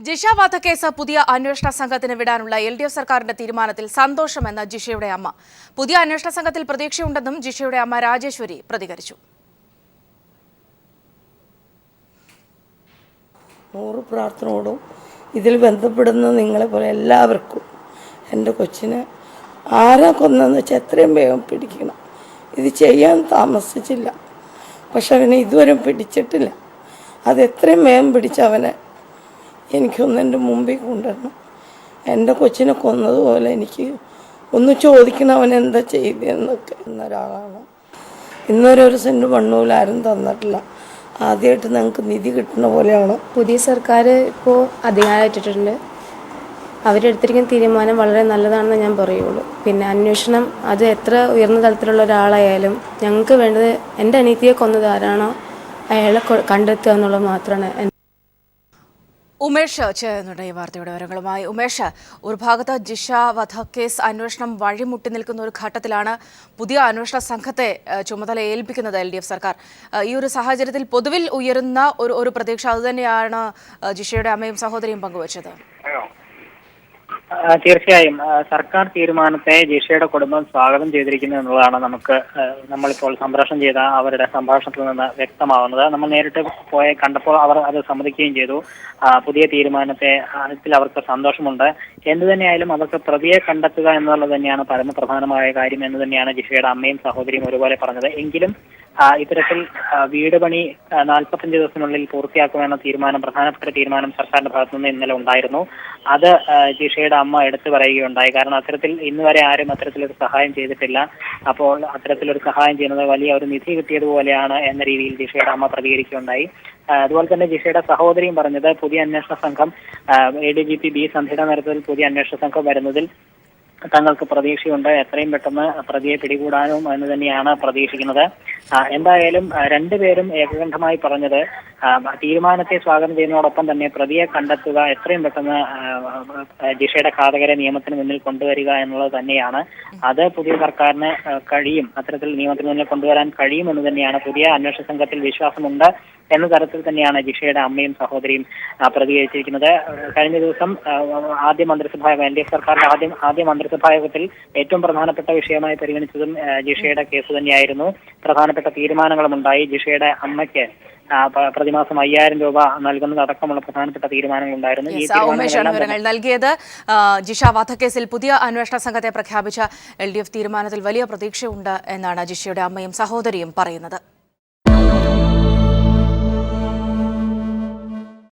ജിഷ വധക്കേസ് പുതിയ അന്വേഷണ സംഘത്തിന് വിടാനുള്ള LDF സർക്കാരിന്റെ തീരുമാനത്തിൽ സന്തോഷമെന്ന് ജിഷയുടെ അമ്മ. പുതിയ അന്വേഷണ സംഘത്തിൽ പ്രതീക്ഷയുണ്ടെന്നും ജിഷയുടെ അമ്മ രാജേശ്വരി പ്രതികരിച്ചു. 100 പ്രാർത്ഥനയോടും ഇതിൽ ബന്ധപ്പെടുന്ന നിങ്ങളെ പോലെ എല്ലാവർക്കും എൻ്റെ കൊച്ചിനെ ആരാ കൊന്നെന്ന് വെച്ചാൽ എത്രയും വേഗം പിടിക്കണം. ഇത് ചെയ്യാൻ താമസിച്ചില്ല, പക്ഷെ അവനെ ഇതുവരെ പിടിച്ചിട്ടില്ല. അത് എത്രയും വേഗം പിടിച്ചവനെ എനിക്കൊന്നെൻ്റെ മുമ്പിൽ കൊണ്ടുവരണം. എൻ്റെ കൊച്ചിനെ കൊന്നതുപോലെ എനിക്ക് ഒന്ന് ചോദിക്കണം അവൻ എന്താ ചെയ്തതെന്നൊക്കെ. എന്നൊരാളാണ് ഇന്നുവരെ 1 സെൻറ്റ് മണ്ണൂല ആരും തന്നിട്ടില്ല. ആദ്യമായിട്ട് ഞങ്ങൾക്ക് നിധി കിട്ടുന്ന പോലെയാണ്. പുതിയ സർക്കാർ ഇപ്പോൾ അധികാരമായിട്ടിട്ടുണ്ട്. അവരെടുത്തിരിക്കുന്ന തീരുമാനം വളരെ നല്ലതാണെന്ന് ഞാൻ പറയുള്ളൂ. പിന്നെ അന്വേഷണം അത് എത്ര ഉയർന്ന തലത്തിലുള്ള ഒരാളായാലും ഞങ്ങൾക്ക് വേണ്ടത് എൻ്റെ അനിയത്തിയെ കൊന്നത് ആരാണോ അയാളെ കണ്ടെത്തുക എന്നുള്ളത് മാത്രമാണ്. ഉമേഷ് ചേരുന്നുണ്ട് ഈ വാർത്തയുടെ വിവരങ്ങളുമായി. ഉമേഷ്, ഒരു ഭാഗത്ത് ജിഷ വധക്കേസ് അന്വേഷണം വഴിമുട്ടി നിൽക്കുന്ന ഒരു ഘട്ടത്തിലാണ് പുതിയ അന്വേഷണ സംഘത്തെ ചുമതല ഏൽപ്പിക്കുന്നത് LDF സർക്കാർ. ഈ ഒരു സാഹചര്യത്തിൽ പൊതുവിൽ ഉയരുന്ന ഒരു പ്രതീക്ഷ അതുതന്നെയാണ് ജിഷയുടെ അമ്മയും സഹോദരിയും പങ്കുവച്ചത്. തീർച്ചയായും സർക്കാർ തീരുമാനത്തെ ജിഷയുടെ കുടുംബം സ്വാഗതം ചെയ്തിരിക്കുന്നു എന്നുള്ളതാണ് നമ്മളിപ്പോൾ സംപ്രേഷണം ചെയ്ത അവരുടെ സംഭാഷണത്തിൽ നിന്ന് വ്യക്തമാവുന്നത്. നമ്മൾ നേരിട്ട് കണ്ടപ്പോൾ അവർ അത് സമ്മതിക്കുകയും ചെയ്തു. പുതിയ തീരുമാനത്തെ അതിൽ അവർക്ക് സന്തോഷമുണ്ട്. എന്തു തന്നെയായാലും അവർക്ക് പ്രതിയെ കണ്ടെത്തുക എന്നുള്ളത് തന്നെയാണ് പരമപ്രധാനമായ കാര്യം എന്ന് തന്നെയാണ് ജിഷയുടെ അമ്മയും സഹോദരിയും ഒരുപോലെ പറഞ്ഞത്. എങ്കിലും ഇത്തരത്തിൽ വീട് പണി 45 ദിവസത്തിനുള്ളിൽ പൂർത്തിയാക്കുമെന്ന തീരുമാനം, പ്രധാനപ്പെട്ട തീരുമാനം സർക്കാരിന്റെ ഭാഗത്തു നിന്ന് ഇന്നലെ ഉണ്ടായിരുന്നു. അത് ജിഷയുടെ അമ്മ എടുത്തു പറയുകയുണ്ടായി. കാരണം അത്തരത്തിൽ ഇന്നുവരെ ആരും അത്തരത്തിലൊരു സഹായം ചെയ്തിട്ടില്ല. അപ്പോൾ അത്തരത്തിലൊരു സഹായം ചെയ്യുന്നത് വലിയ ഒരു നിധി കിട്ടിയതുപോലെയാണ് എന്ന രീതിയിൽ ജിഷയുടെ അമ്മ പ്രതികരിക്കുകയുണ്ടായി. അതുപോലെ തന്നെ ജിഷയുടെ സഹോദരിയും പറഞ്ഞത് പുതിയ അന്വേഷണ സംഘം ADGP B സന്ധ്യയുടെ നേതൃത്വത്തിൽ പുതിയ അന്വേഷണ സംഘം വരുന്നതിൽ തങ്ങൾക്ക് പ്രതീക്ഷയുണ്ട്. എത്രയും പെട്ടെന്ന് പ്രതിയെ പിടികൂടാനും എന്ന് തന്നെയാണ് പ്രതീക്ഷിക്കുന്നത്. എന്തായാലും രണ്ടുപേരും ഏകകണ്ഠമായി പറഞ്ഞത് തീരുമാനത്തെ സ്വാഗതം ചെയ്യുന്നതോടൊപ്പം തന്നെ പ്രതിയെ കണ്ടെത്തുക, എത്രയും പെട്ടെന്ന് ജിഷയുടെ ഘാതകരെ നിയമത്തിന് മുന്നിൽ കൊണ്ടുവരിക എന്നുള്ളത് തന്നെയാണ്. അത് പുതിയ സർക്കാരിന് കഴിയും, അത്തരത്തിൽ നിയമത്തിന് മുന്നിൽ കൊണ്ടുവരാൻ കഴിയുമെന്ന് തന്നെയാണ്. പുതിയ അന്വേഷണ സംഘത്തിൽ വിശ്വാസമുണ്ട് എന്ന തരത്തിൽ തന്നെയാണ് ജിഷയുടെ അമ്മയും സഹോദരിയും പ്രതികരിച്ചിരിക്കുന്നത്. കഴിഞ്ഞ ദിവസം ആദ്യ മന്ത്രിസഭാ LDF സർക്കാരിന്റെ ആദ്യ മന്ത്രിസഭാ യോഗത്തിൽ ഏറ്റവും പ്രധാനപ്പെട്ട വിഷയമായി പരിഗണിച്ചതും ജിഷയുടെ കേസ് തന്നെയായിരുന്നു. പ്രധാനപ്പെട്ട തീരുമാനങ്ങളും ഉണ്ടായി. ജിഷയുടെ അമ്മയ്ക്ക് പ്രതിമാസം 5000 രൂപ നൽകുന്നത് അടക്കമുള്ള പ്രധാനപ്പെട്ട തീരുമാനങ്ങൾ ഉണ്ടായിരുന്നു. വിവരങ്ങൾ നൽകിയത്. ജിഷ വധക്കേസിൽ പുതിയ അന്വേഷണ സംഘത്തെ പ്രഖ്യാപിച്ച LDF തീരുമാനത്തിൽ വലിയ പ്രതീക്ഷയുണ്ട് എന്നാണ് ജിഷയുടെ അമ്മയും സഹോദരിയും പറയുന്നത്.